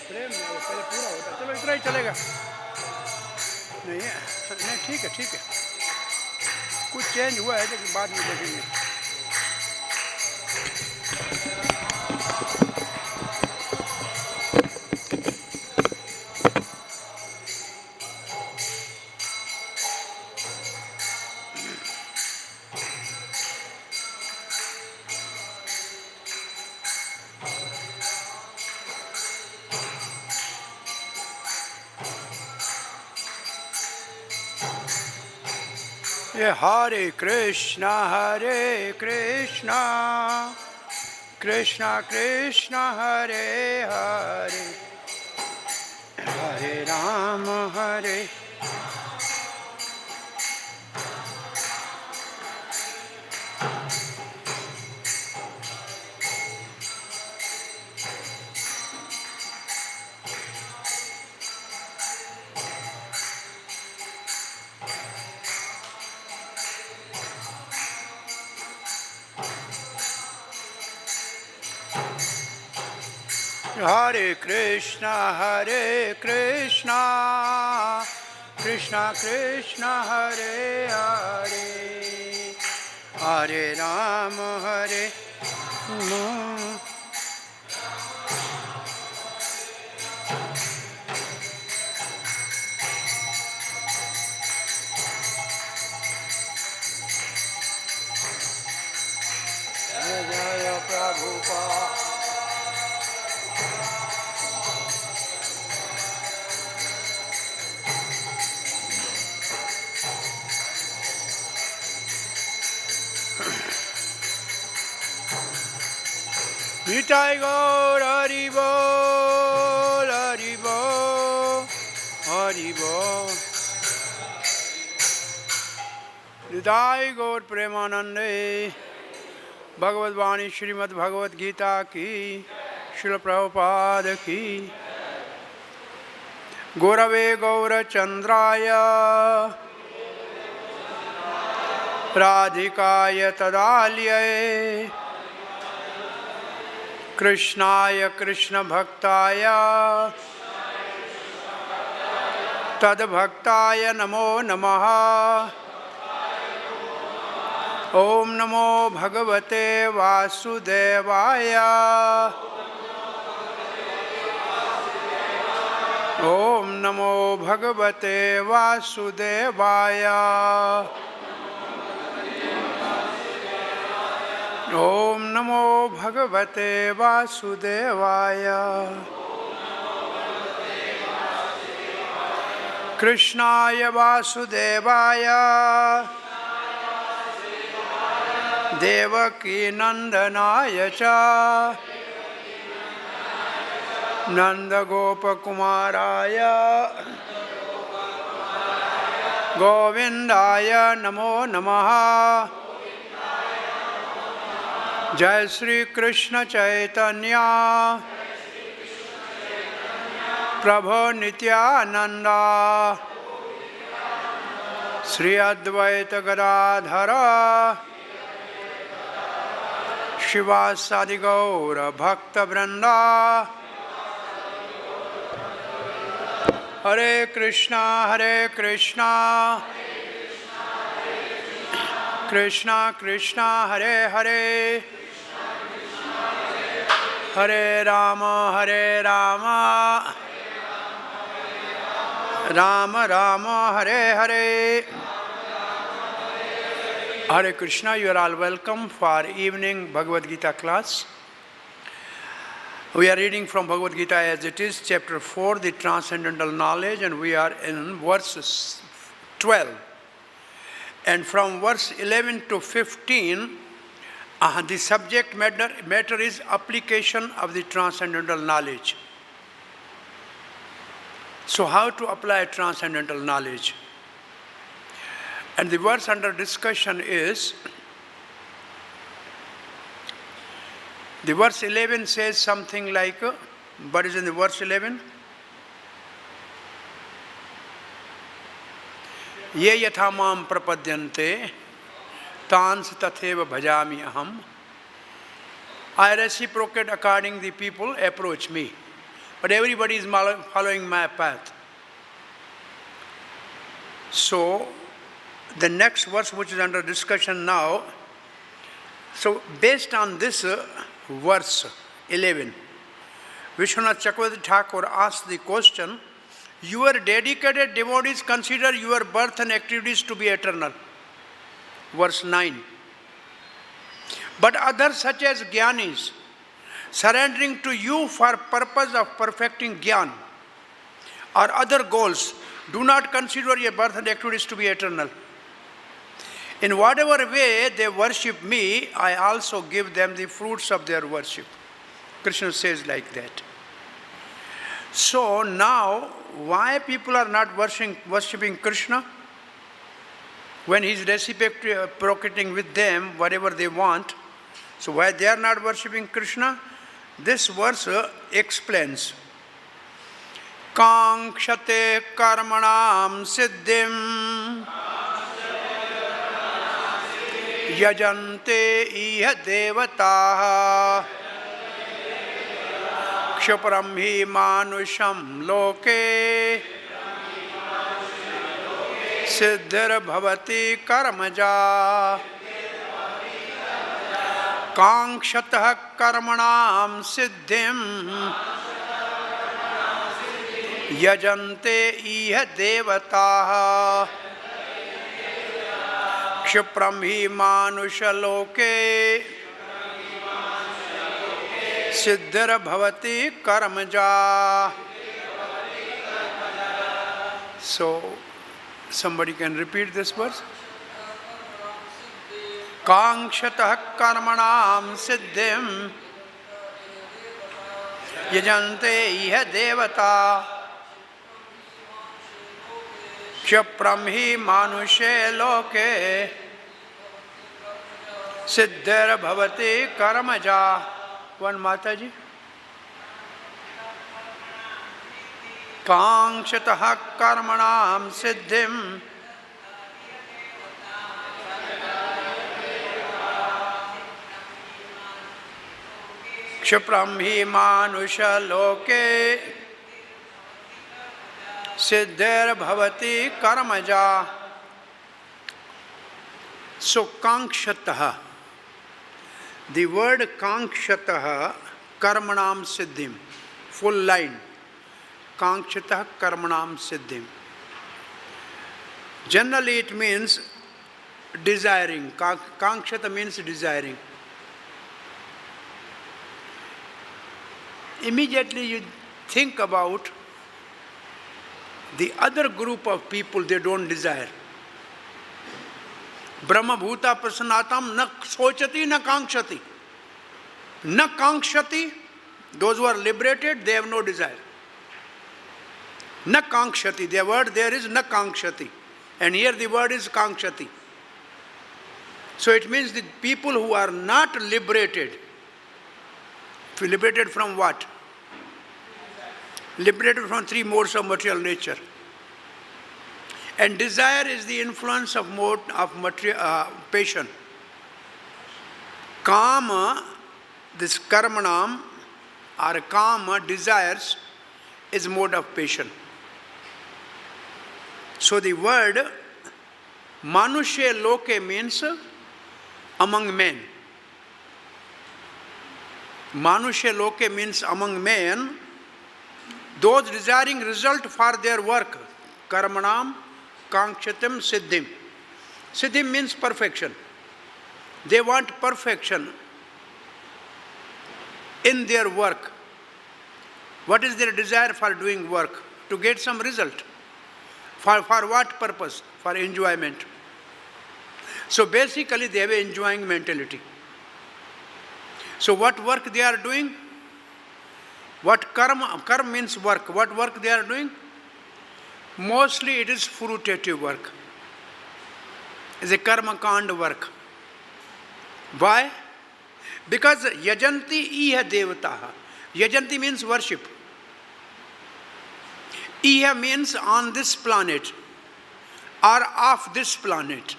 प्रेम में पहले पूरा होता, चलो इतना ही चलेगा। नहीं नहीं, ठीक है ठीक है, कुछ चेंज हुआ है लेकिन बाद में देखेंगे। ये हरे कृष्णा कृष्णा कृष्णा हरे हरे, हरे राम हरे। हरे कृष्णा कृष्णा कृष्णा हरे हरे, हरे राम हरे राम। जय प्रभुपाद। निताय गौर हरि बोल, हरि बोल, हरि बोल। निताय गौर प्रेमानंदे। भगवद वाणी श्रीमद् भगवद गीता की, श्रील प्रभुपाद की। गुरवे गौरचंद्राय राधिकाय तदालये, कृष्णाय कृष्ण भक्ताय तद्भक्ताय नमो नमः। ओम नमो भगवते वासुदेवाय, ओम नमो भगवते वासुदेवाय, ओम नमो भगवते वासुदेवाय। कृष्णाय वासुदेवाय देवकी नंदनाय च नंदगोपकुमाराय गोविंदाय नमो नमः। जय श्री कृष्ण चैतन्य प्रभु नित्यानंद, श्री अद्वैत गदाधर शिवासादि गौर भक्त वृंदा। हरे कृष्णा कृष्णा कृष्णा हरे हरे, हरे Ram Ram Ram Hare Hare. Hare Krishna, you are all welcome for evening Bhagavad Gita class. We are reading from Bhagavad Gita as it is, chapter 4, the transcendental knowledge, and we are in verse 12. And from verse 11 to 15, the subject matter is application of the transcendental knowledge. So how to apply transcendental knowledge? And the verse under discussion is, the verse 11 says something like, what is in the verse 11? Ye yatha mam prapadyante Tans tatheva bhajami aham. I reciprocate according the people approach me. But everybody is following my path. So, the next verse which is under discussion now, so based on this verse 11, Vishwanath Chakravarti Thakur asked the question, your dedicated devotees consider your birth and activities to be eternal. Verse 9. But others such as Jnanis, surrendering to you for purpose of perfecting Jnana or other goals, do not consider your birth and activities to be eternal. In whatever way they worship me, I also give them the fruits of their worship. Krishna says like that. So now, why people are not worshipping Krishna? When he is reciprocating with them whatever they want, so why they are not worshipping Krishna? This verse explains. Kankshate karmanam siddhim yajante iha devataha kshaparam hi manusham loke siddhir bhavati karmaja. Kangshatah karmanam siddhim yajante iha devataha kshipram hi manusha loke siddhir bhavati karmaja. So, somebody can repeat this verse? Kangshatah karmanam siddhim yajante iha devata kshapram hi manushe loke siddhir bhavati karmaja. One Mataji. Kangshatah karmanam siddhim Kshipram hi manusha loke siddhir bhavati karmaja. So kankshataha, the word kankshataha karmanam siddhim, full line. Kankshataha karmanam siddhim. Generally it means desiring. Kankshata means desiring. Immediately you think about the other group of people they don't desire. Brahma bhuta prasannatam na sochati na kankshati. Na kankshati, those who are liberated, they have no desire. Na kankshati, the word there is na kankshati. And here the word is kankshati. So it means the people who are not liberated. Liberated from what? Liberated from three modes of material nature. And desire is the influence of mode of passion. Kama, this karmanam or kama, desires, is mode of passion. So the word manushe loke means among men. Manushe loke means among men, those desiring result for their work. Karmanam kangshatam siddhim. Siddhim means perfection. They want perfection in their work. What is their desire for doing work? To get some result. For what purpose? For enjoyment. So basically they have an enjoying mentality. So what work they are doing? What karma means work. What work they are doing? Mostly it is fruitative work. It's a karma kand work. Why? Because yajanti iha devataha. Yajanti means worship. Iha means on this planet or off this planet.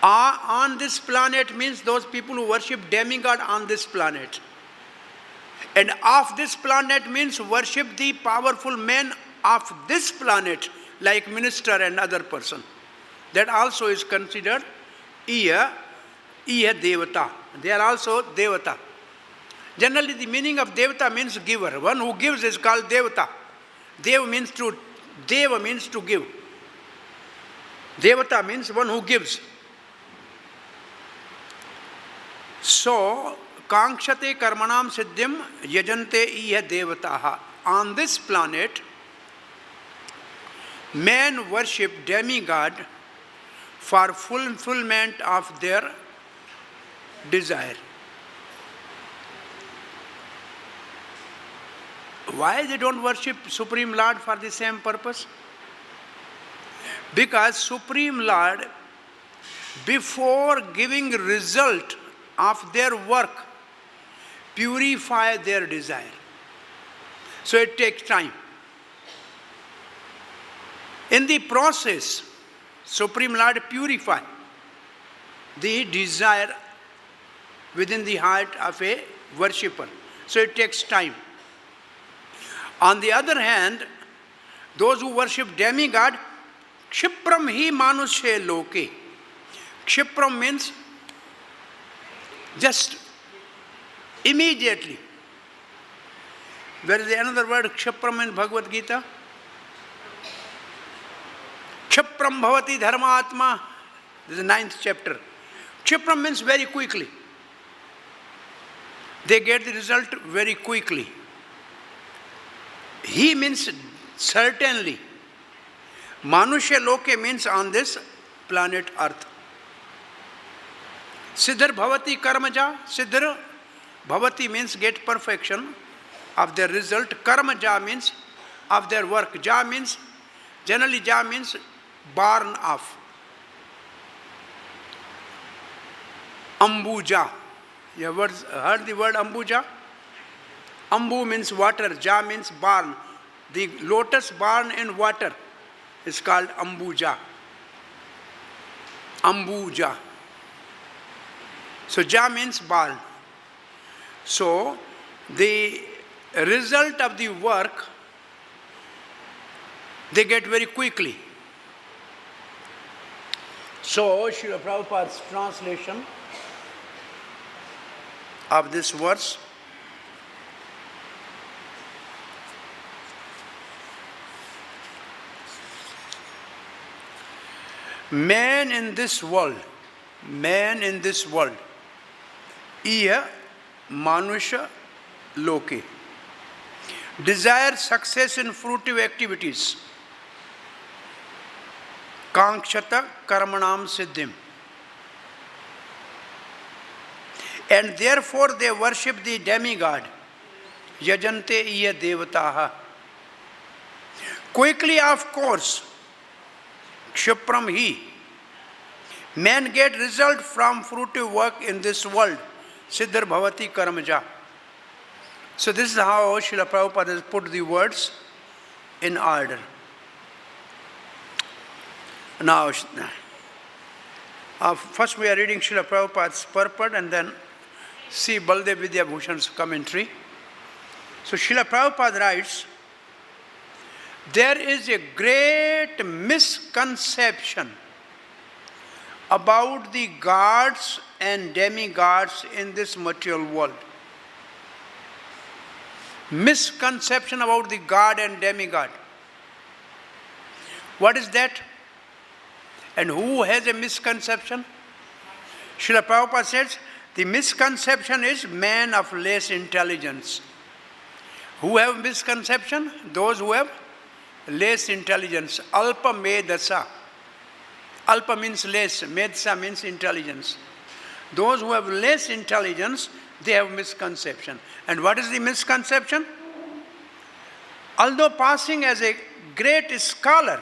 On this planet means those people who worship demigod on this planet. And off this planet means worship the powerful men of this planet, like minister and other person. That also is considered Iya Devata. They are also Devata. Generally the meaning of Devata means giver. One who gives is called Devata. Deva means to give. Devata means one who gives. So, Kankshate karmanam siddhim yajante iya devataha. On this planet, men worship demigod for fulfillment of their desire. Why they don't worship Supreme Lord for the same purpose? Because Supreme Lord, before giving result of their work, purify their desire. So it takes time. In the process, Supreme Lord purify the desire within the heart of a worshipper. So it takes time. On the other hand, those who worship demigod, Kshipram hi manushe loke. Kshipram means just immediately. There is another word, Kshipram, in Bhagavad Gita. Kshipram bhavati dharmatma. This is the 9th chapter. Kshipram means very quickly. They get the result very quickly. He means certainly. Manusya loke means on this planet Earth. Siddhar bhavati karmaja. Siddhar bhavati means get perfection of their result. Karmaja means of their work. Ja means, generally ja means born of. Ambuja. You have heard the word Ambuja? Ambu means water, Ja means born. The lotus born in water is called Ambuja. Ambuja. So Ja means born. So the result of the work they get very quickly. So Srila Prabhupada's translation of this verse. Man in this world, iya manusha loke, desire success in fruitive activities, kankshata karmanam siddhim, and therefore they worship the demigod, yajante iya devataha. Quickly, of course, Kshipram hi. Men get result from fruitive work in this world. Siddhar bhavati karmaja. So this is how Srila Prabhupada has put the words in order. Now, first we are reading Srila Prabhupada's purport and then see Baldev Vidya Bhushan's commentary. So Srila Prabhupada writes, there is a great misconception about the gods and demigods in this material world. Misconception about the god and demigod. What is that? And who has a misconception? Srila Prabhupada says, the misconception is man of less intelligence. Who have misconception? Those who have less intelligence. Alpa medasa. Alpa means less. Medsa means intelligence. Those who have less intelligence, they have misconception. And what is the misconception? Although passing as a great scholar,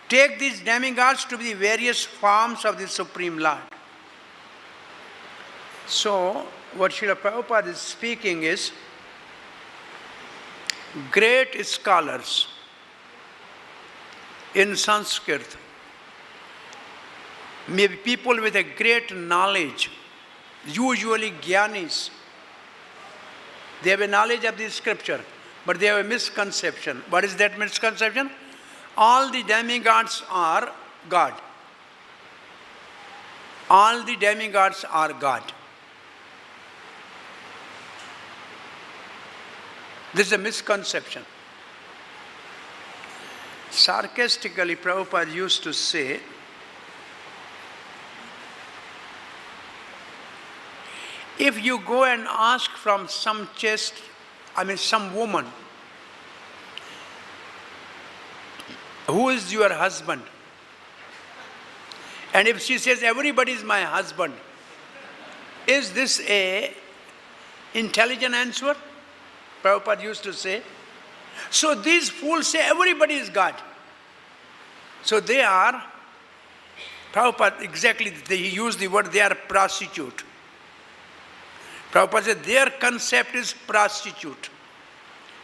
take these demigods to be the various forms of the Supreme Lord. So, what Srila Prabhupada is speaking is, great scholars in Sanskrit maybe people with a great knowledge, usually Gyanis. They have a knowledge of the scripture, but they have a misconception. What is that misconception? All the demigods are God. All the demigods are God. This is a misconception. Sarcastically, Prabhupada used to say, if you go and ask from some some woman, who is your husband? And if she says, everybody is my husband, is this a intelligent answer? Prabhupada used to say. So these fools say everybody is God. So they are, Prabhupada exactly, he used the word, they are prostitute. Prabhupada said their concept is prostitute.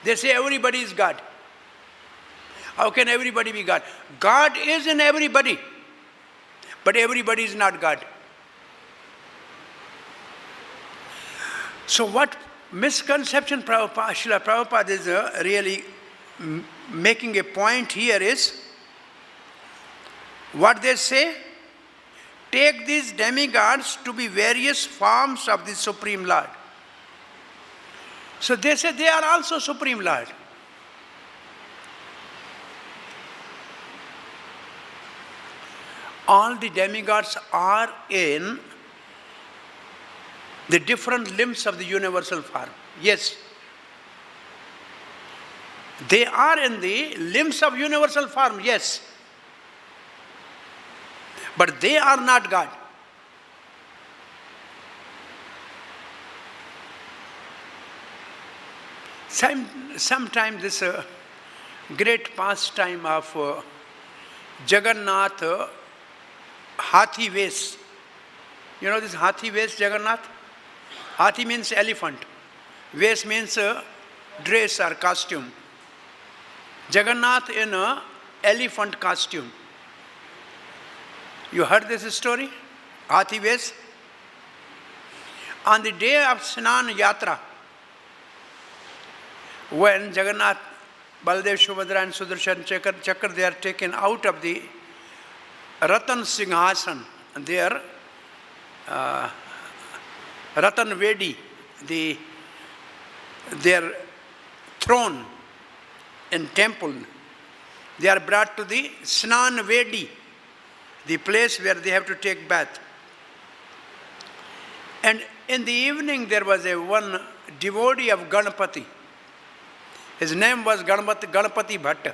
They say everybody is God. How can everybody be God? God is in everybody, but everybody is not God. So what misconception Srila Prabhupada is really making a point here is, what they say, take these demigods to be various forms of the Supreme Lord. So they say they are also Supreme Lord. All the demigods are in the different limbs of the universal form. Yes. They are in the limbs of universal form, yes. But they are not God. Sometimes this great pastime of Jagannath Hathi Ves. You know this Hathi Ves, Jagannath? Hathi means elephant. Ves means dress or costume. Jagannath in a elephant costume. You heard this story? Hathi Ves? On the day of Snan Yatra, when Jagannath, Baldev, Subhadra and Sudarshan Chakra, they are taken out of the Ratan Singhasan, their Ratan Vedi, their throne and temple. They are brought to the Snan Vedi, the place where they have to take bath. And in the evening there was one devotee of Ganapati. His name was Ganapati Bhatta.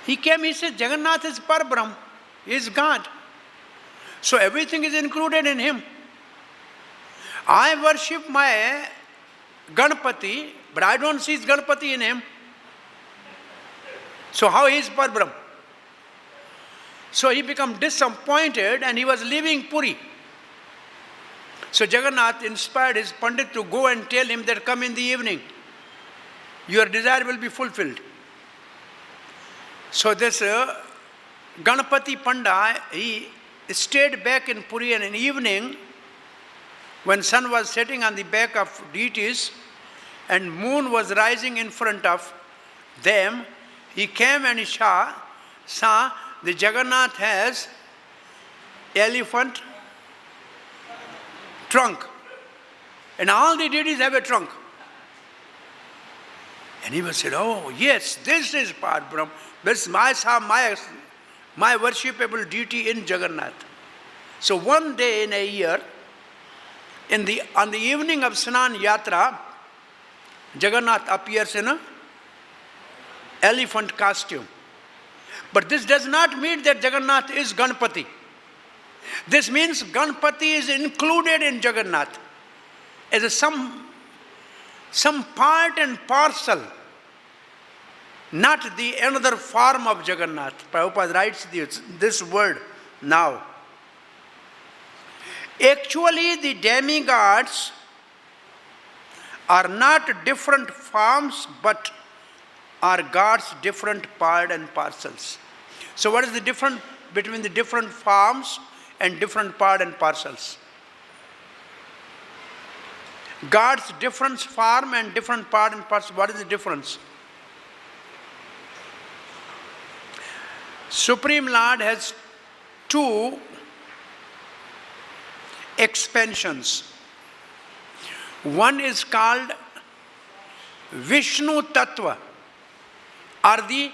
He came, he said, Jagannath is Parbrahm, he is God. So everything is included in him. I worship my Ganapati, but I don't see Ganapati in him. So how he is Parbrahm? So he became disappointed and he was leaving Puri. So Jagannath inspired his Pandit to go and tell him that come in the evening, your desire will be fulfilled. So this Ganapati Panda, he stayed back in Puri, and in the evening, when sun was setting on the back of deities and moon was rising in front of them, he came and he saw the Jagannath has elephant trunk, and all the deities have a trunk. And he was said, oh yes, this is Parbrahm. This I saw my worshipable deity in Jagannath. So one day in a year, on the evening of Snan Yatra, Jagannath appears in an elephant costume. But this does not mean that Jagannath is Ganpati. This means Ganpati is included in Jagannath as some part and parcel, not the another form of Jagannath. Prabhupada writes this word now. Actually, the demigods are not different forms, but are God's different part and parcels. So what is the between the different forms and different part and parcels. God's different form and different part and parcel. What is the difference? Supreme Lord has two expansions. One is called Vishnu Tattva, or the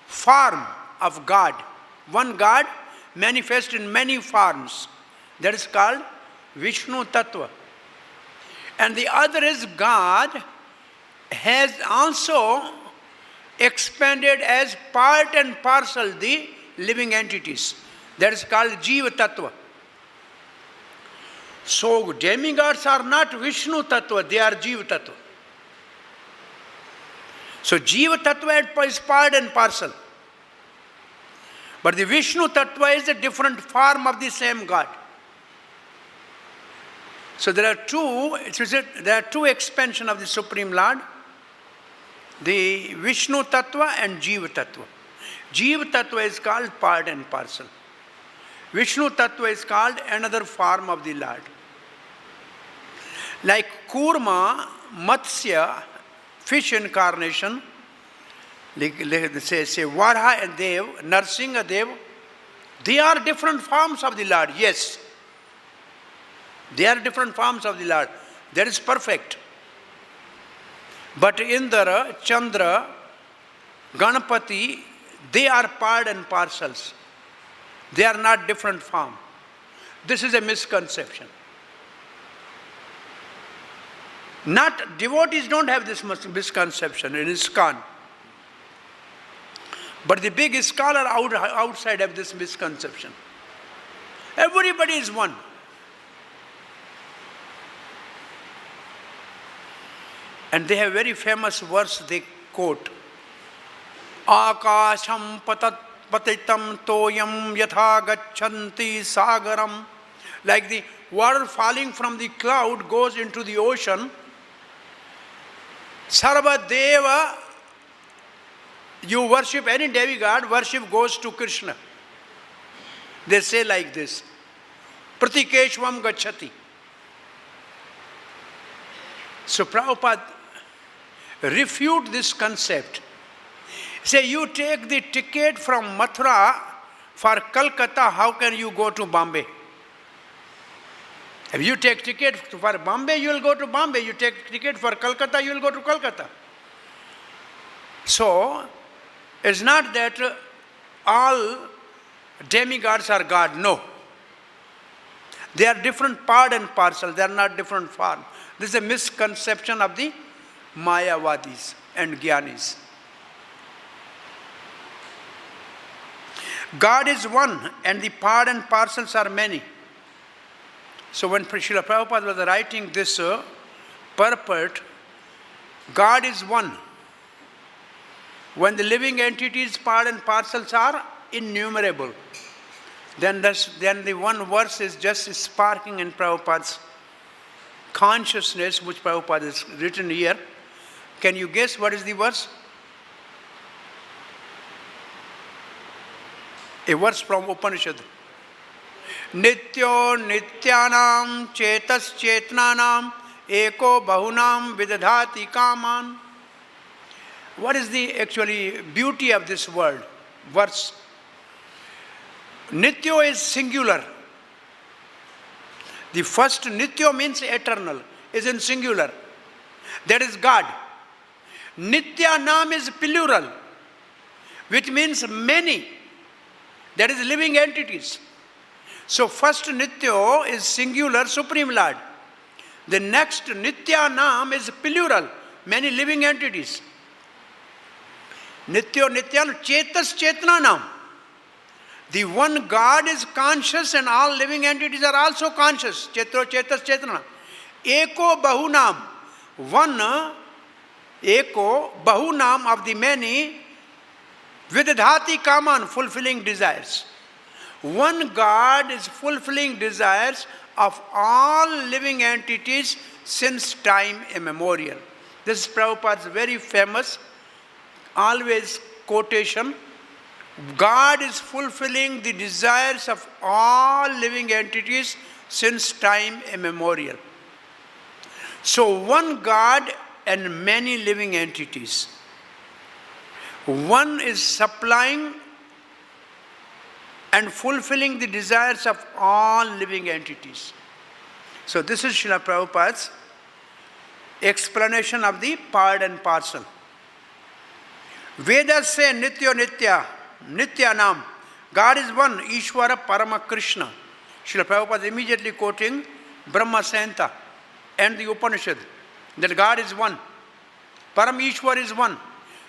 form of God. One God manifests in many forms. That is called Vishnu Tattva. And the other is God has also expanded as part and parcel the living entities. That is called Jiva Tattva. So demigods are not Vishnu Tattva, they are Jiva Tattva. So Jiva Tattva is part and parcel. But the Vishnu Tattva is a different form of the same God. So there are two expansions of the Supreme Lord. The Vishnu Tattva and Jiva Tattva. Jiva Tattva is called part and parcel. Vishnu Tattva is called another form of the Lord. Like Kurma, Matsya, fish incarnation, say Varha and Dev, Narsinga Dev, they are different forms of the Lord, yes. They are different forms of the Lord. That is perfect. But Indra, Chandra, Ganapati, they are part and parcels. They are not different form. This is a misconception. Not devotees don't have this misconception in ISKCON. But the big scholar outside have this misconception. Everybody is one. And they have very famous verse they quote. Akasham patitam toyam yatha gachanti sagaram. Like the water falling from the cloud goes into the ocean. Sarvabhauma, you worship any demigod, worship goes to Krishna. They say like this. Pratikeshvam gacchati. So Prabhupada refute this concept. Say, you take the ticket from Mathura for Calcutta, how can you go to Bombay? If you take ticket for Bombay, you will go to Bombay. You take ticket for Calcutta, you will go to Calcutta. So, it's not that all demigods are God. No. They are different part and parcel. They are not different form. This is a misconception of the Mayavadis and Gyanis. God is one and the part and parcels are many. So when Srila Prabhupada was writing this purport, God is one. When the living entities, part and parcels are innumerable, then the one verse is just sparking in Prabhupada's consciousness, which Prabhupada has written here. Can you guess what is the verse? A verse from Upanishad. Nityo nityanam chetas chetnanam eko bahunam vidadhati kaman. What is the actually beauty of this word, verse? Nityo is singular. The first Nityo means eternal, is in singular. That is God. Nityanam is plural, which means many. That is living entities. So first Nityo is singular, Supreme Lord. The next Nityanam is plural, many living entities. Nityo Nityanam Chetas Chetnanam. The one God is conscious and all living entities are also conscious. Chetro Chetas Chetnanam. Eko Bahunam. One Eko Bahunam of the many. Vidadhati Kaman, fulfilling desires. One God is fulfilling desires of all living entities since time immemorial. This is Prabhupada's very famous, always quotation God is fulfilling the desires of all living entities since time immemorial. So one God and many living entities. One is supplying and fulfilling the desires of all living entities. So this is Srila Prabhupada's explanation of the part and parcel. Vedas say Nitya Nitya, Nitya Nam. God is one, Ishvara Parama Krishna. Srila Prabhupada is immediately quoting Brahma Santa and the Upanishad, that God is one. Param Ishwar is one.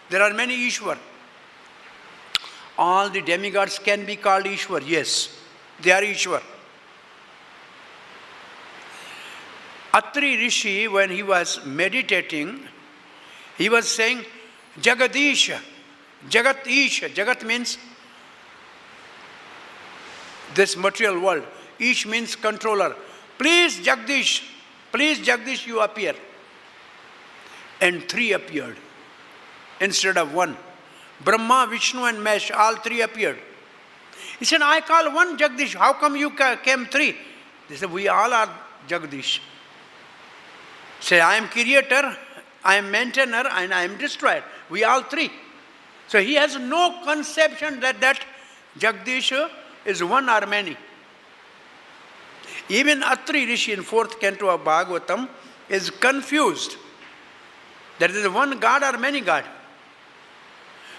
There are many Ishwar. All the demigods can be called Ishwar. Yes, they are Ishwar. Atri Rishi, when he was meditating, he was saying, Jagadisha, Jagat Isha. Jagat means this material world. Ish means controller. Please Jagdish, you appear. And three appeared instead of one. Brahma, Vishnu and Mahesh, all three appeared. He said, I call one Jagdish. How come you came three? They said, we all are Jagdish. Say, I am creator, I am maintainer, and I am destroyer. We all three. So he has no conception that Jagdish is one or many. Even Atri Rishi in 4th canto of Bhagavatam is confused. That is one God or many God.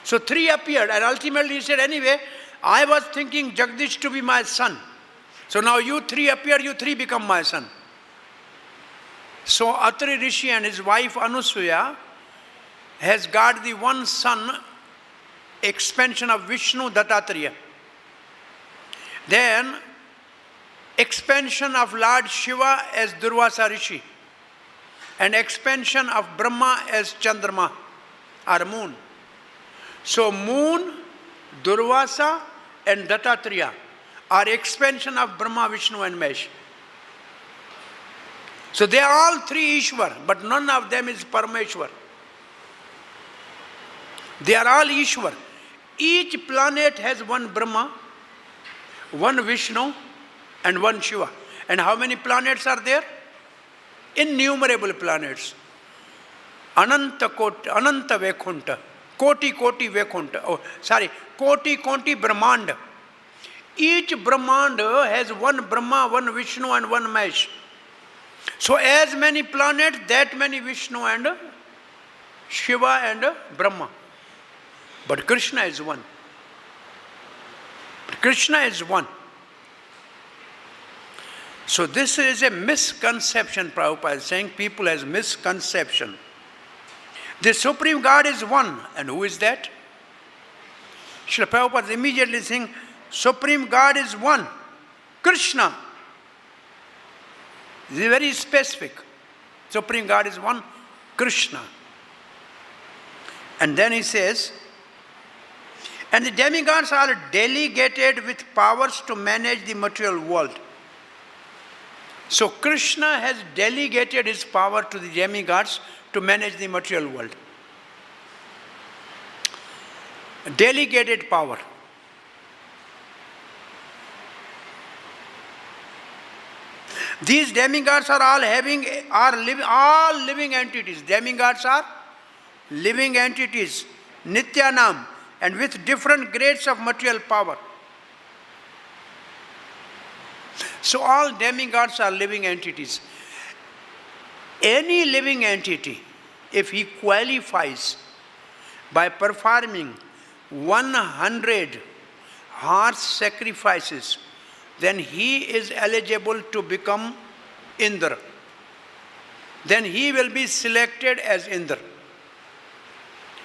So three appeared, and ultimately he said, anyway, I was thinking Jagdish to be my son. So now you three appear, you three become my son. So Atri Rishi and his wife Anusuya has got the one son, expansion of Vishnu Dattatreya. Then expansion of Lord Shiva as Durvasa Rishi, and expansion of Brahma as Chandrama or moon. So moon, Durvasa and Dattatreya are expansion of Brahma, Vishnu and Mahesh. So they are all three Ishwar, but none of them is Parameshwar. They are all Ishwar. Each planet has one Brahma, one Vishnu and one Shiva. And how many planets are there? Innumerable planets. Ananta Vekunta. Koti Vekunta. Koti Brahmanda. Each Brahmanda has one Brahma, one Vishnu and one Mahesh. So as many planets, that many Vishnu and Shiva and Brahma. But Krishna is one. Krishna is one. So this is a misconception, Prabhupada is saying. People has misconception. The Supreme God is one. And who is that? Srila Prabhupada is immediately saying, Supreme God is one. Krishna. This is very specific. Supreme God is one. Krishna. And then he says, and the demigods are delegated with powers to manage the material world. So Krishna has delegated his power to the demigods to manage the material world. Delegated power. These demigods are all living entities. Demigods are living entities, Nityanam, and with different grades of material power. So all demigods are living entities. Any living entity, if he qualifies by performing 100 horse sacrifices, then he is eligible to become Indra. Then he will be selected as Indra.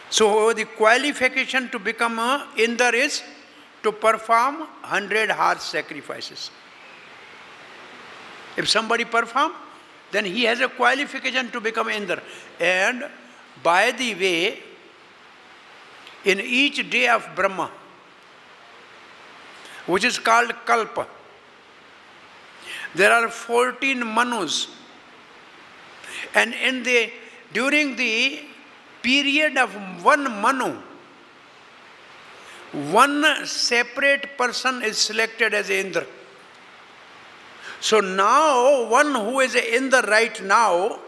So the qualification to become Indra is to perform 100 horse sacrifices. If somebody perform, then he has a qualification to become Indra. And by the way, in each day of Brahma, which is called Kalpa, there are 14 Manus. And during the period of one Manu, one separate person is selected as Indra. So now, one who is Indra right now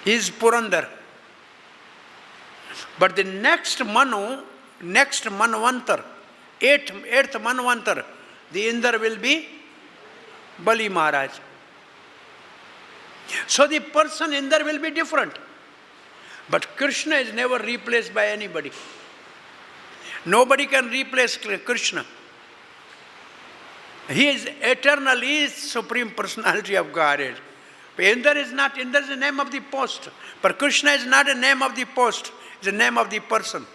is Purandar. But the next Manu, next Manvantar, eighth Manvantar, the Indra will be Bali Maharaj. So the person Indra will be different. But Krishna is never replaced by anybody. Nobody can replace Krishna. He is eternally Supreme Personality of Godhead. Indra is the name of the post. But Krishna is not a name of the post. It's the name of the person.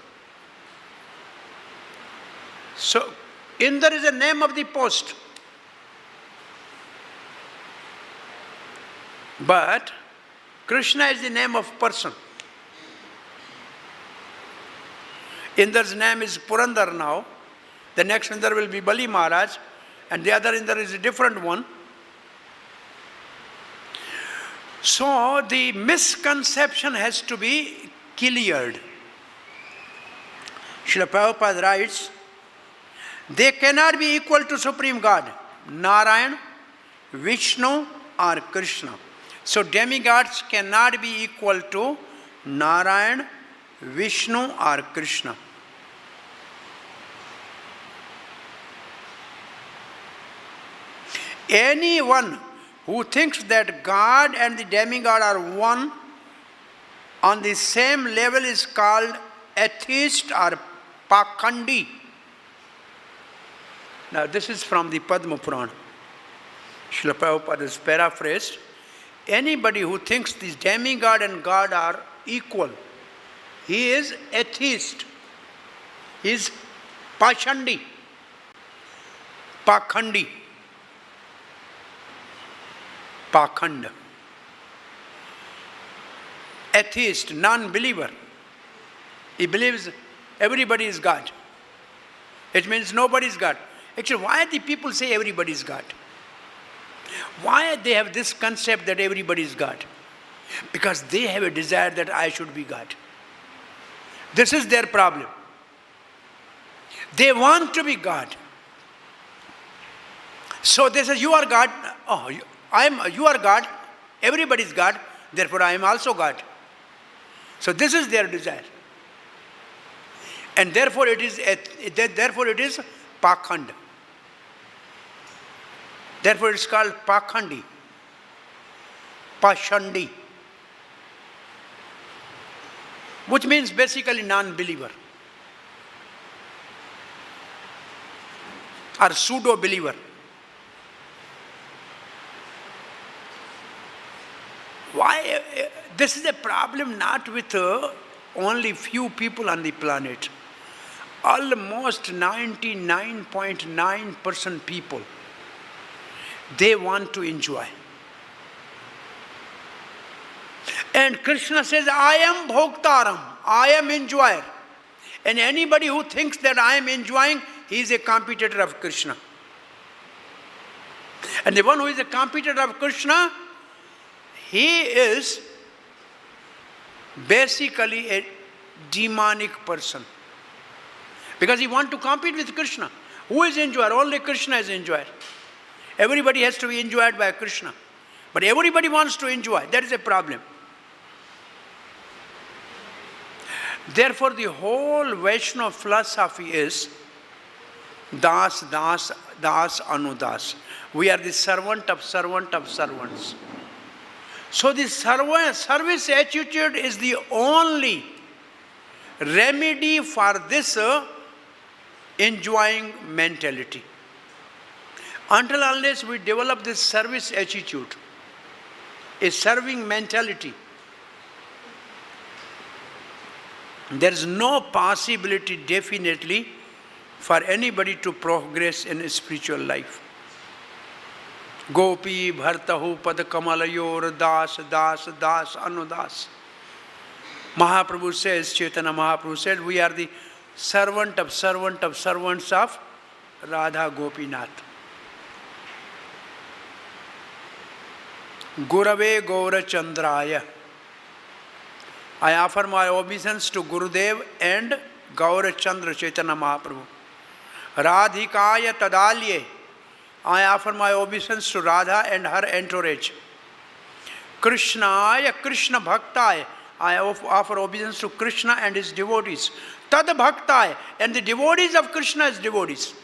So, Indra is the name of the post. But Krishna is the name of person. Indra's name is Purandar now. The next Indra will be Bali Maharaj. And the other Indra is a different one. So the misconception has to be cleared. Srila Prabhupada writes, they cannot be equal to Supreme God, Narayan, Vishnu or Krishna. So demigods cannot be equal to Narayan, Vishnu or Krishna. Anyone who thinks that God and the demigod are one on the same level is called atheist or Pakhandi. Now this is from the Padma Purana. Srila Prabhupada is paraphrased. Anybody who thinks this demigod and God are equal, he is atheist. He is Pakhandi. Pakhandi. Pakhanda. Atheist, non-believer. He believes everybody is God. It means nobody is God. Actually, why the people say everybody is God? Why they have this concept that everybody is God? Because they have a desire that I should be God. This is their problem. They want to be God. So they say, you are God. Oh, you are God. Everybody is God. Therefore, I am also God. So this is their desire. And therefore it is Pakhand. Therefore it's called Pakhandi. Pashandi. Which means basically non-believer. Or pseudo-believer. Why? This is a problem not with only few people on the planet. Almost 99.9% people, they want to enjoy. And Krishna says, I am Bhoktaram, I am enjoyer. And anybody who thinks that I am enjoying, he is a competitor of Krishna. And the one who is a competitor of Krishna, he is basically a demonic person. Because he wants to compete with Krishna. Who is enjoyer? Only Krishna is enjoyer. Everybody has to be enjoyed by Krishna. But everybody wants to enjoy. That is a problem. Therefore, the whole Vaishnava philosophy is Das, Das, Das, Anudas. We are the servant of servants. So the service attitude is the only remedy for this enjoying mentality. Until unless we develop this service attitude, a serving mentality, there is no possibility definitely for anybody to progress in a spiritual life. Gopi bhartahu pad kamalayor das das das anudas. Mahaprabhu says, Chaitanya Mahaprabhu said, we are the servant of servants of Radha Gopinath. Gurave Gaura Chandraya. I offer my obeisance to Gurudev and Gaurachandra Chaitanya Mahaprabhu. Radhikaya Tadalye, I offer my obeisance to Radha and her entourage. Krishnaya Krishna Bhaktaya, I offer obeisance to Krishna and his devotees. Tad Bhaktaya, and the devotees of Krishna's devotees.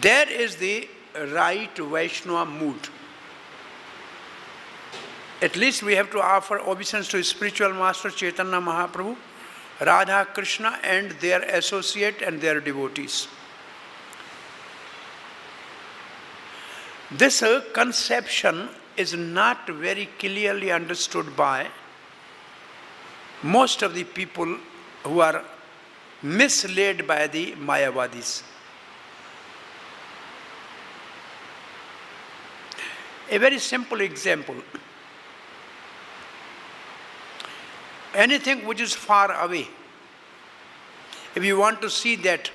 There is the right Vaishnava mood. At least we have to offer obeisance to his spiritual master Chaitanya Mahaprabhu, Radha, Krishna and their associate and their devotees. This conception is not very clearly understood by most of the people who are misled by the Mayavadis. A very simple example. Anything which is far away, if you want to see that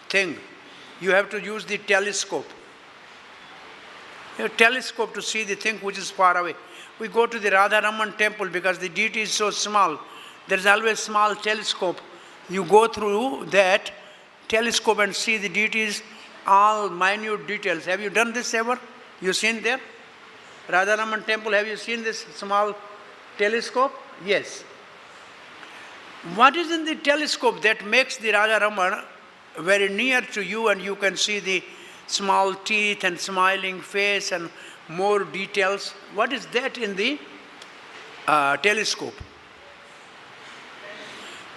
thing, you have to use the telescope. A telescope to see the thing which is far away. We go to the Radharaman temple because the deity is so small. There is always small telescope. You go through that telescope and see the deities, all minute details. Have you done this ever? You seen there? Radharaman temple, have you seen this small telescope? Yes. What is in the telescope that makes the Radharaman very near to you and you can see the small teeth and smiling face and more details? What is that in the telescope?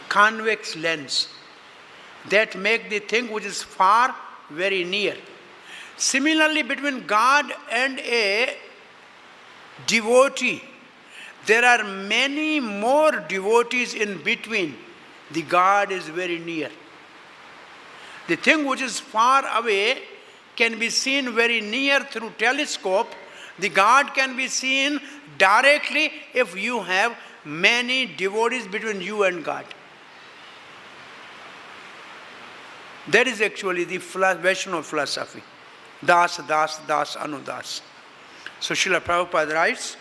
Convex lens that make the thing which is far very near. Similarly, between God and a devotee, there are many more devotees in between. The God is very near. The thing which is far away can be seen very near through telescope. The God can be seen directly if you have many devotees between you and God. That is actually the Vaishnava philosophy. Das, das, das, anudas. So Srila Prabhupada writes,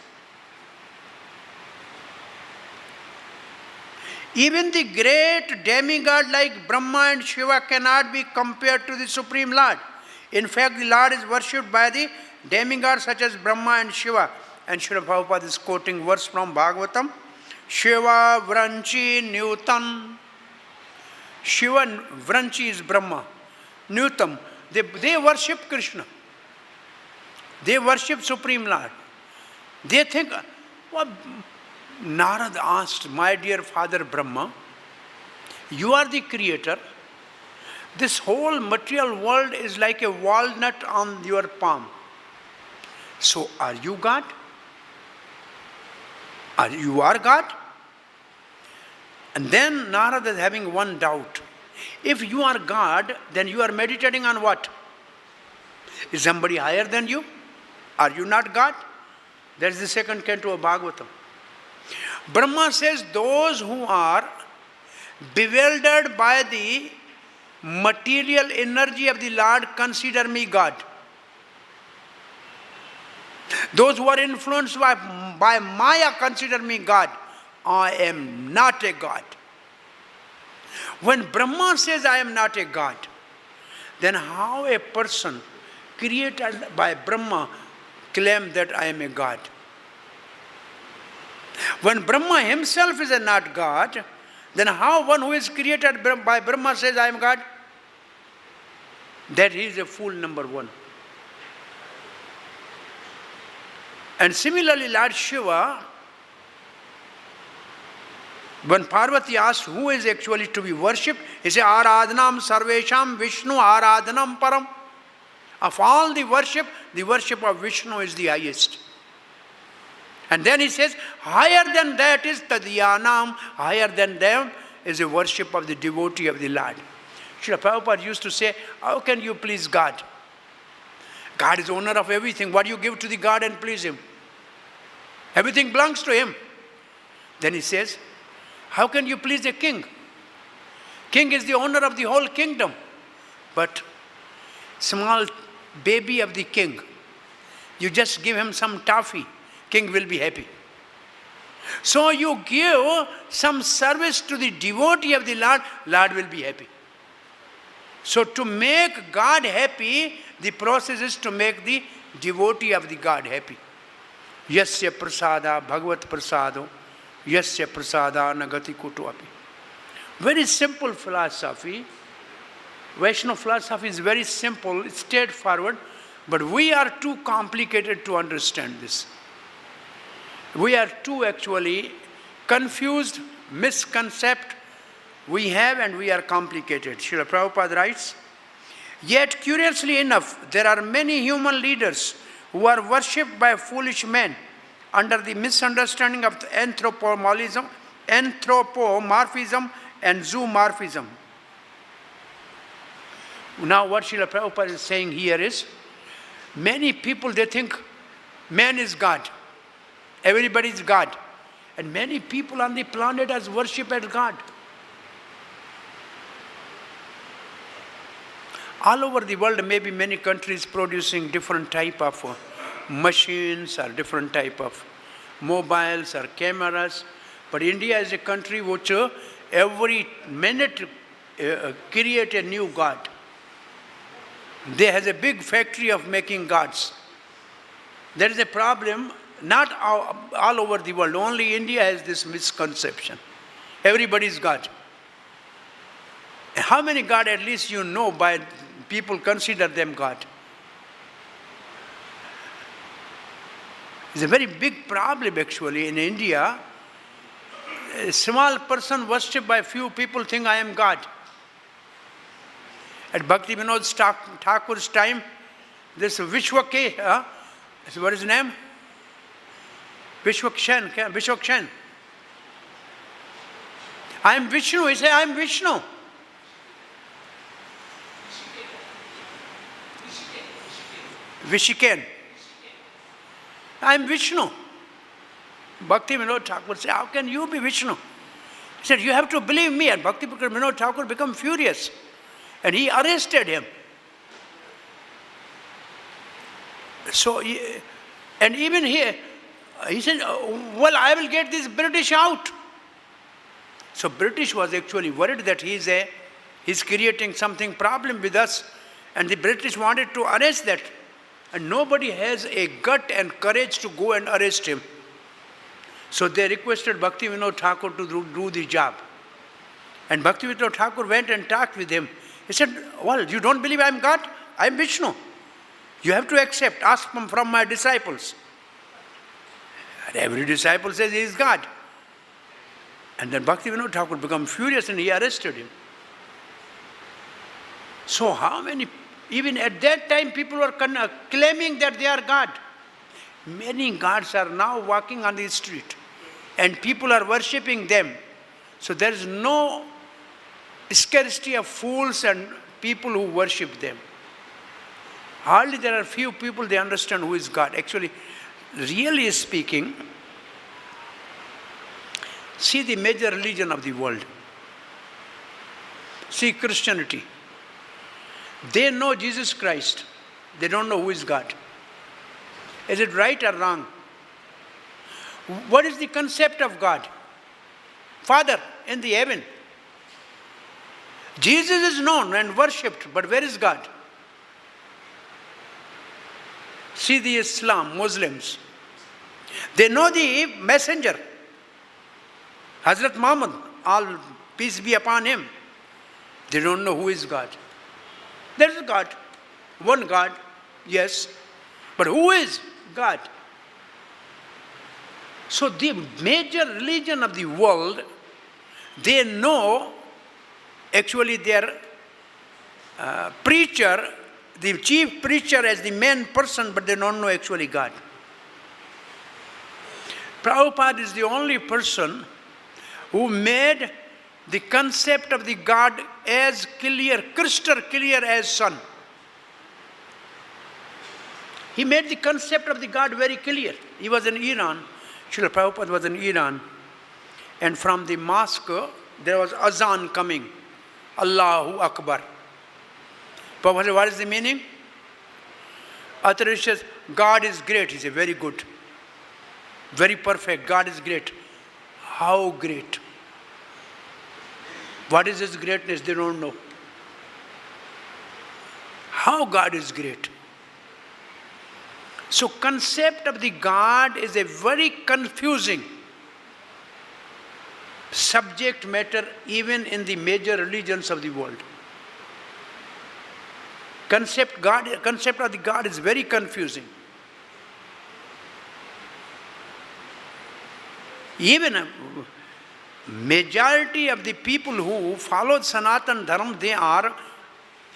even the great demigod like Brahma and Shiva cannot be compared to the Supreme Lord. In fact, the Lord is worshipped by the demigods such as Brahma and Shiva. And Srila Prabhupada is quoting verse from Bhagavatam. Shiva Vranchi Nyutam. Shiva Vranchi is Brahma. Nyutam. They worship Krishna. They worship Supreme Lord. They think, well, Narad asked, my dear Father Brahma, you are the creator. This whole material world is like a walnut on your palm. So are you God? You are God? And then Narad is having one doubt. If you are God, then you are meditating on what? Is somebody higher than you? Are you not God? That is the second canto of Bhagavatam. Brahma says, those who are bewildered by the material energy of the Lord consider me God. Those who are influenced by Maya consider me God. I am not a God. When Brahma says I am not a God, then how a person created by Brahma claim that I am a God? When Brahma himself is not God, then how one who is created by Brahma says I am God? That he is a fool, number one. And similarly, Lord Shiva, when Parvati asked who is actually to be worshipped, he said, Aradhanam Sarvesham Vishnu Aradhanam Param. Of all the worship of Vishnu is the highest. And then he says, higher than that is Tadyanam, higher than them is the worship of the devotee of the Lord. Srila Prabhupada used to say, how can you please God? God is owner of everything. What do you give to the God and please Him? Everything belongs to Him. Then he says, how can you please a king? King is the owner of the whole kingdom. But small baby of the king, you just give him some toffee, king will be happy. So you give some service to the devotee of the Lord, Lord will be happy. So to make God happy, the process is to make the devotee of the God happy. Yasya prasada bhagavat prasado, yasya prasada nagati kutuapi. Very simple philosophy. Vaishnava philosophy is very simple, it's straightforward, but we are too complicated to understand this. We are too actually confused, misconcept we have, and we are complicated. Srila Prabhupada writes, yet curiously enough, there are many human leaders who are worshipped by foolish men under the misunderstanding of anthropomorphism and zoomorphism. Now what Srila Prabhupada is saying here is, many people, they think man is God. Everybody is God. And many people on the planet has worshipped as God. All over the world, maybe many countries producing different type of machines or different type of mobiles or cameras. But India is a country which every minute create a new God. They has a big factory of making gods. There is a problem, not all over the world, only India has this misconception. Everybody is God. How many God at least you know by people consider them God? It's a very big problem actually in India. A small person worshipped by few people think I am God. At Bhakti Vinod Thakur's time, this Vishwake, what is his name? Vishwakshan. I am Vishnu. He said, I am Vishnu. Vishiken. I am Vishnu. Bhakti Vinod Thakur said, how can you be Vishnu? He said, you have to believe me. And Bhakti Vinod Thakur became furious. And he arrested him. So, and even here, he said, well, I will get this British out. So British was actually worried that he's creating something problem with us. And the British wanted to arrest that. And nobody has a gut and courage to go and arrest him. So they requested Bhakti Vinod Thakur to do the job. And Bhakti Vinod Thakur went and talked with him. He said, well, you don't believe I am God? I am Vishnu. You have to accept, ask from my disciples. And every disciple says he is God. And then Bhakti Vinod Thakur became furious and he arrested him. So how many, even at that time people were claiming that they are God. Many gods are now walking on the street and people are worshipping them. So there is no scarcity of fools and people who worship them. Hardly there are few people they understand who is God. Actually, really speaking, see the major religion of the world. See Christianity. They know Jesus Christ. They don't know who is God. Is it right or wrong? What is the concept of God? Father in the heaven. Jesus is known and worshipped, but where is God? See the Islam, Muslims. They know the messenger, Hazrat Muhammad, all peace be upon him. They don't know who is God. There is God, one God, yes, but who is God? So the major religion of the world, they know actually their preacher, the chief preacher as the main person, but they don't know actually God. Prabhupada is the only person who made the concept of the God as clear, crystal clear as sun. He made the concept of the God very clear. He was in Iran. Srila Prabhupada was in Iran. And from the mosque, there was azan coming. Allahu Akbar. Prabhupada said, what is the meaning? Author says, God is great. He said, very good. Very perfect. God is great. How great. What is His greatness? They don't know. How God is great. So concept of the God is a very confusing subject matter even in the major religions of the world. Concept of the God is very confusing. Even a majority of the people who follow Sanatan Dharma, they are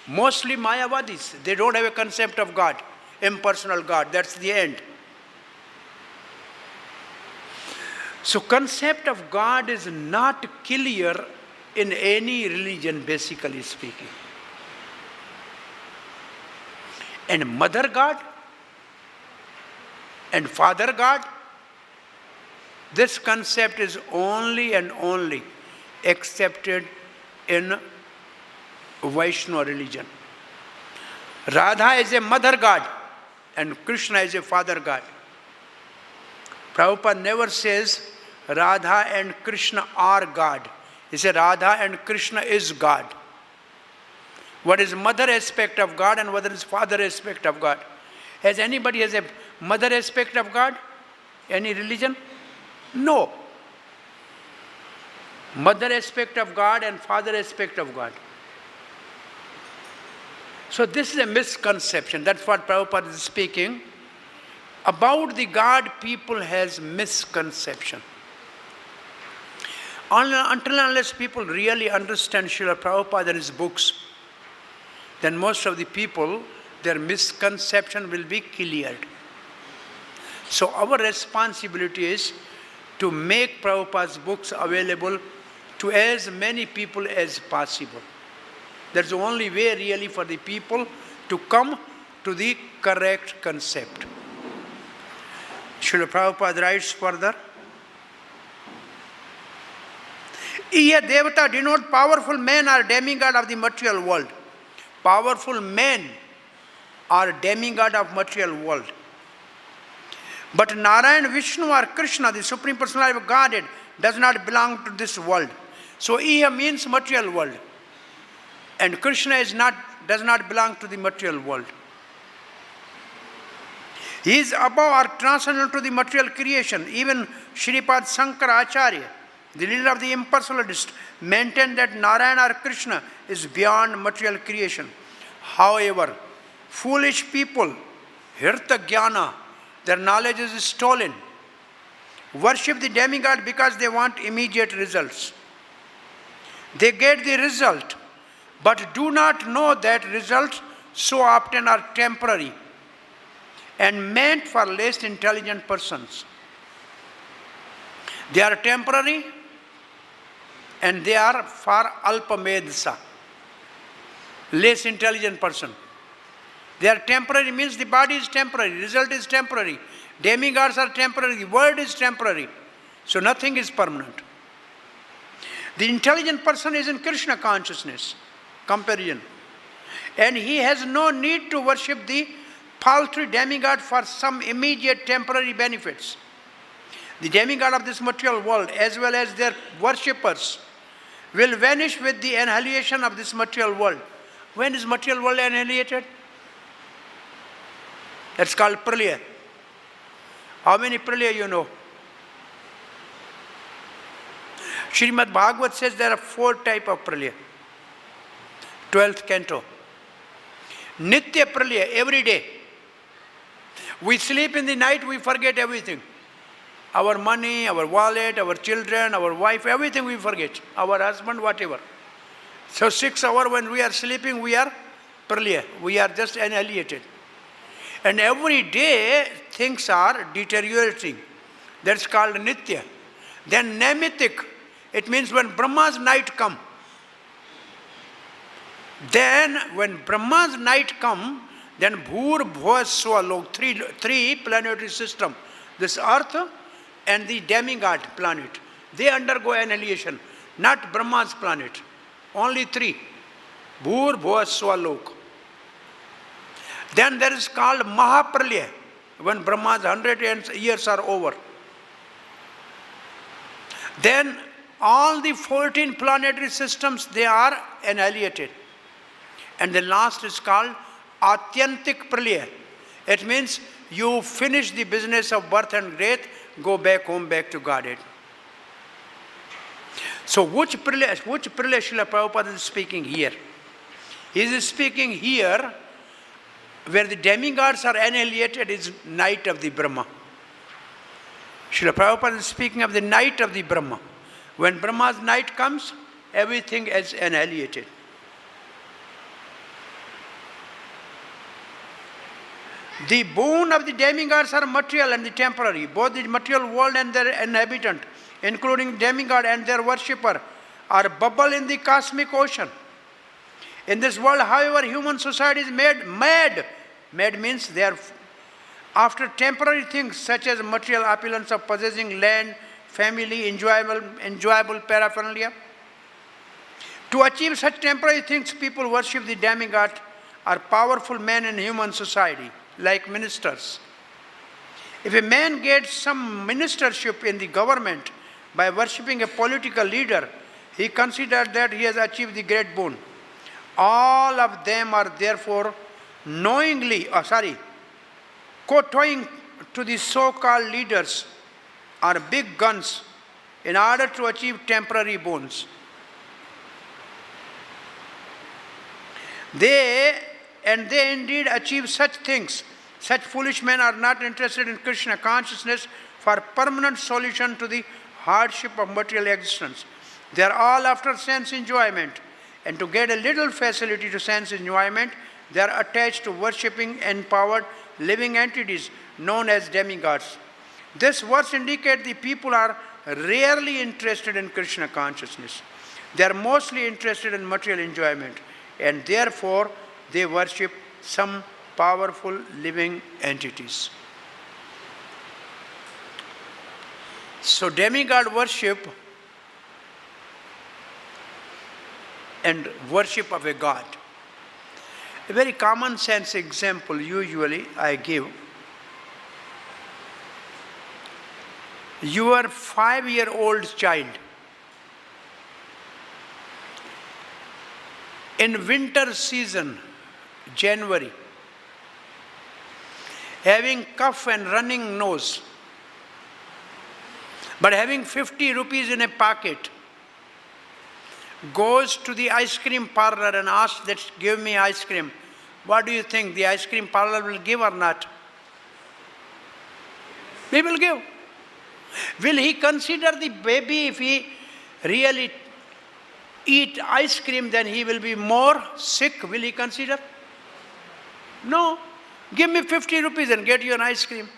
mostly Mayavadis. They don't have a concept of God, impersonal God. That's the end. So concept of God is not clear in any religion, basically speaking. And Mother God and Father God, this concept is only and only accepted in Vaishnava religion. Radha is a mother god and Krishna is a father god. Prabhupada never says Radha and Krishna are God. He said Radha and Krishna is God. What is mother aspect of God and what is father aspect of God? Has anybody has a mother aspect of God? Any religion? No. Mother aspect of God and father aspect of God. So this is a misconception. That's what Prabhupada is speaking. About the God, people has misconception. Until and unless people really understand Srila Prabhupada and his books, then most of the people, their misconception will be cleared. So our responsibility is to make Prabhupada's books available to as many people as possible. That's the only way really for the people to come to the correct concept. Srila Prabhupada writes further, Iya Devata denote powerful men or demigod of the material world. Powerful men are demigod of material world. But Narayan, Vishnu or Krishna, the Supreme Personality of Godhead, does not belong to this world. So Iya means material world. And Krishna does not belong to the material world. He is above or transcendental to the material creation. Even Shripad Sankara Acharya, the leader of the impersonalists, maintained that Narayana or Krishna is beyond material creation. However, foolish people, Hirta Jnana, their knowledge is stolen, worship the demigod because they want immediate results. They get the result, but do not know that results so often are temporary and meant for less intelligent persons. They are temporary and they are for alpamedsa, less intelligent person. They are temporary means the body is temporary, result is temporary. Demigods are temporary, the word is temporary. So nothing is permanent. The intelligent person is in Krishna consciousness, comparison. And he has no need to worship the paltry demigod for some immediate temporary benefits. The demigod of this material world as well as their worshippers will vanish with the annihilation of this material world. When is material world annihilated? That's called pralaya. How many pralaya you know? Srimad Bhagavad says there are 4 types of pralaya. 12th canto. Nitya pralaya, every day. We sleep in the night, we forget everything. Our money, our wallet, our children, our wife, everything we forget. Our husband, whatever. So 6 hours when we are sleeping, we are pralaya. We are just annihilated. And every day things are deteriorating. That's called nitya. Then namitic, it means when Brahma's night come. Then when Brahma's night come, then Bhur Bhuva Swalok, three planetary system. This earth and the demigod planet, they undergo annihilation. Not Brahma's planet. Only 3. Bhur Bhuva Swalok. Then there is called Mahapralaya, when Brahma's 100 years are over. Then all the 14 planetary systems, they are annihilated. And the last is called Atyantik Pralaya. It means you finish the business of birth and death, go back home, back to Godhead. So which Pralaya Srila Prabhupada is speaking here? He is speaking here where the demigods are annihilated is night of the Brahma. Srila Prabhupada is speaking of the night of the Brahma. When Brahma's night comes, everything is annihilated. The boon of the demigods are material and the temporary. Both the material world and their inhabitant, including demigod and their worshipper, are bubble in the cosmic ocean. In this world, however, human society is made mad. Mad means they are after temporary things such as material opulence of possessing land, family, enjoyable paraphernalia. To achieve such temporary things, people worship the demigod or powerful men in human society, like ministers. If a man gets some ministership in the government by worshipping a political leader, he considers that he has achieved the great boon. All of them are therefore kowtowing to the so-called leaders or big guns in order to achieve temporary boons. They indeed achieve such things. Such foolish men are not interested in Krishna consciousness for permanent solution to the hardship of material existence. They are all after sense enjoyment, and to get a little facility to sense enjoyment, they are attached to worshipping empowered living entities known as demigods. This verse indicates the people are rarely interested in Krishna consciousness. They are mostly interested in material enjoyment, and therefore they worship some powerful living entities. So demigod worship and worship of a god. A very common sense example usually I give. Your 5-year-old child in winter season, January, having cough and running nose, but having 50 rupees in a pocket, goes to the ice cream parlor and asks that give me ice cream. What do you think, the ice cream parlor will give or not? He will give. Will he consider the baby if he really eat ice cream, then he will be more sick? Will he consider? No. Give me 50 rupees and get you an ice cream.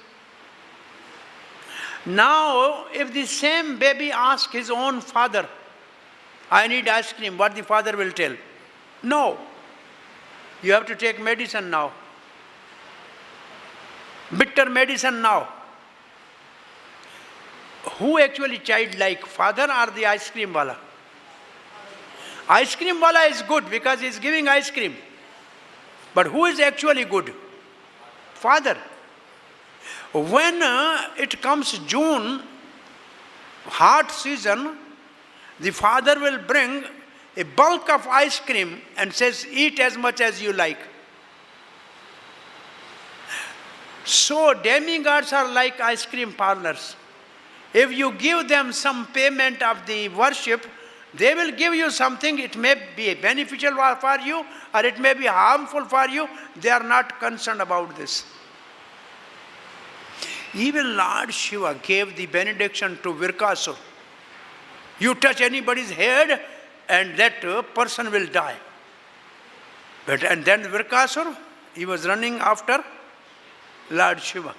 Now, if the same baby asks his own father, I need ice cream, what the father will tell? No. You have to take medicine now. Bitter medicine now. Who actually childlike, father or the ice cream wala? Ice cream wala is good because he is giving ice cream. But who is actually good? Father. When it comes June, hot season, the father will bring a bulk of ice cream and says, eat as much as you like. So demigods are like ice cream parlors. If you give them some payment of the worship, they will give you something. It may be beneficial for you or it may be harmful for you. They are not concerned about this. Even Lord Shiva gave the benediction to Virkasur. You touch anybody's head and that person will die. And then Virkasur, he was running after Lord Shiva.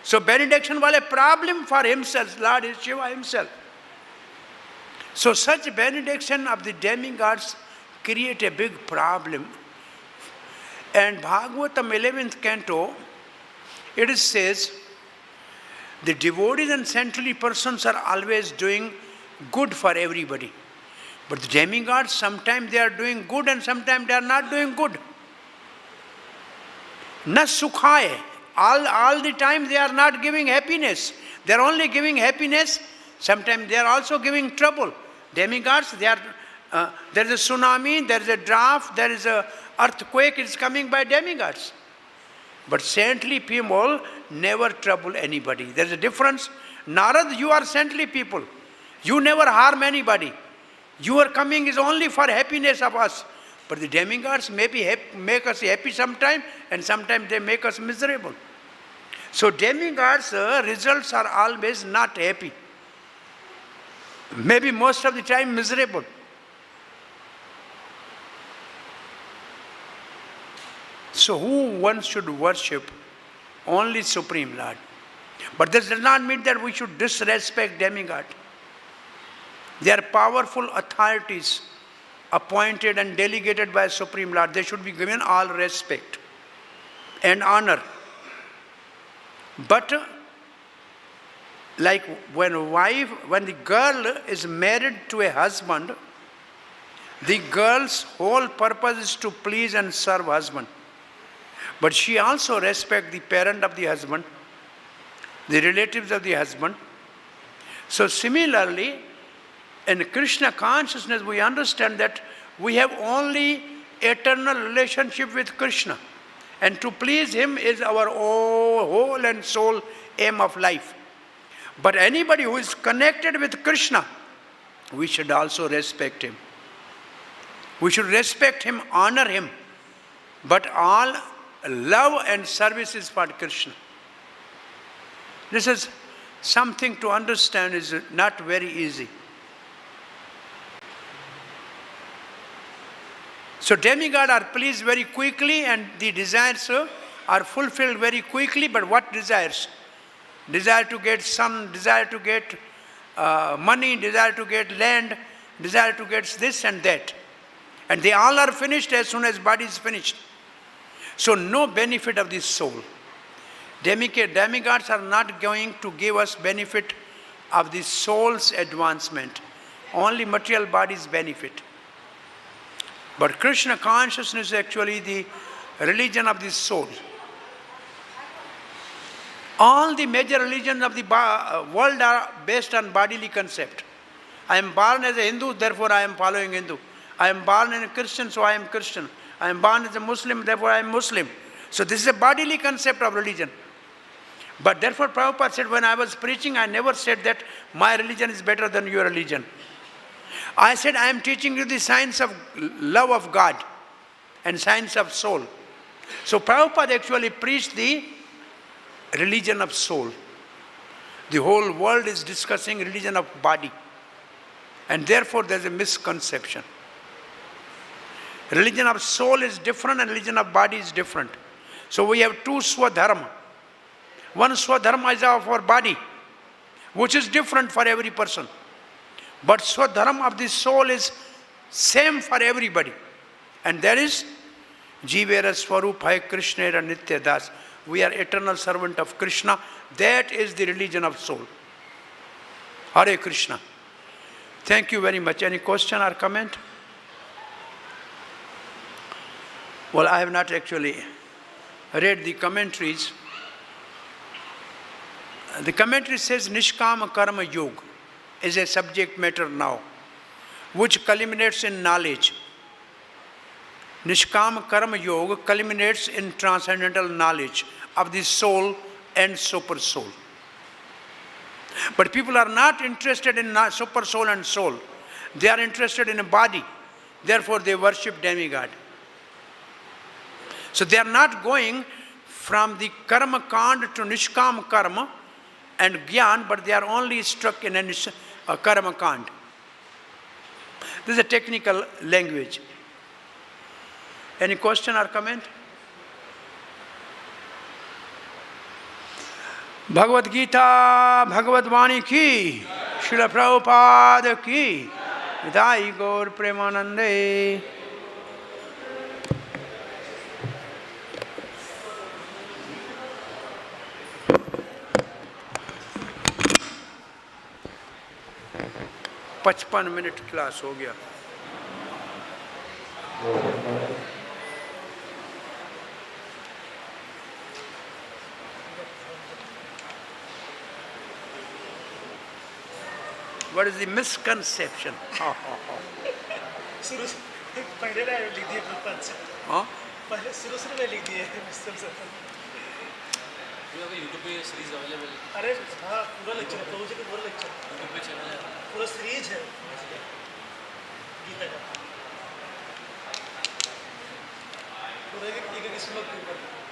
So benediction was a problem for himself, Lord Shiva himself. So such benediction of the demigods create a big problem. And Bhagavatam 11th canto, it says, the devotees and saintly persons are always doing good for everybody. But the demigods, sometimes they are doing good and sometimes they are not doing good. Na sukhaye. All the time they are not giving happiness. They are only giving happiness Sometimes they are also giving trouble. Demigods, there is a tsunami, there is a drought, there is a earthquake, it's coming by demigods. But saintly people never trouble anybody. There is a difference. Narad, you are saintly people. You never harm anybody. Your coming is only for happiness of us. But the demigods maybe make us happy sometime, and sometimes they make us miserable. So demigods' results are always not happy. Maybe most of the time miserable. So who one should worship? Only Supreme Lord. But this does not mean that we should disrespect demigod. They are powerful authorities appointed and delegated by Supreme Lord. They should be given all respect and honor. But like when the girl is married to a husband, the girl's whole purpose is to please and serve husband. But she also respects the parent of the husband, the relatives of the husband. So similarly, in Krishna consciousness, we understand that we have only eternal relationship with Krishna. And to please him is our whole and soul aim of life. But anybody who is connected with Krishna, we should also respect him. We should respect him, honor him. But all love and service is for Krishna. This is something to understand, is not very easy. So demigods are pleased very quickly, and the desires are fulfilled very quickly. But what desires? Desire to get son, desire to get money, desire to get land, desire to get this and that. And they all are finished as soon as body is finished. So no benefit of this soul. Demigods are not going to give us benefit of the soul's advancement. Only material body's benefit. But Krishna consciousness is actually the religion of the soul. All the major religions of the world are based on bodily concept. I am born as a Hindu, therefore I am following Hindu. I am born as a Christian, so I am Christian. I am born as a Muslim, therefore I am Muslim. So this is a bodily concept of religion. But therefore Prabhupada said, when I was preaching, I never said that my religion is better than your religion. I said, I am teaching you the science of love of God and science of soul. So Prabhupada actually preached the religion of soul. The whole world is discussing religion of body. And therefore there is a misconception. Religion of soul is different and religion of body is different. So we have two swadharma. One swadharma is of our body, which is different for every person. But swadharma of the soul is same for everybody. And that is Jivera Swarupaya Krishnera Nitya Das. We are eternal servant of Krishna. That is the religion of soul. Hare Krishna. Thank you very much. Any question or comment? Well, I have not actually read the commentaries. The commentary says Nishkama Karma Yoga is a subject matter now, which culminates in knowledge. Nishkama Karma Yoga culminates in transcendental knowledge of the soul and super soul. But people are not interested in super soul and soul. They are interested in a body. Therefore they worship demigod. So they are not going from the karma kand to nishkam karma and gyan, but they are only struck in a karma kand. This is a technical language. Any question or comment? Bhagavad Gita, Bhagavad Vani ki, Srila Prabhupada ki, Vidai Gaur Premanande. पचपन minute class हो गया. What is the misconception? शुरू पहले ना लिख दिए पंच Huh? पहले शुरू शुरू में लिख दिए मिस्टर सर यूट्यूब पे सीरीज अवेलेबल है अरे हाँ पूरा लेक्चर है प्रभु जी का पूरा लेक्चर यूट्यूब पे चैनल है पूरा सीरीज है गीता का पूरा एक श्लोक के ऊपर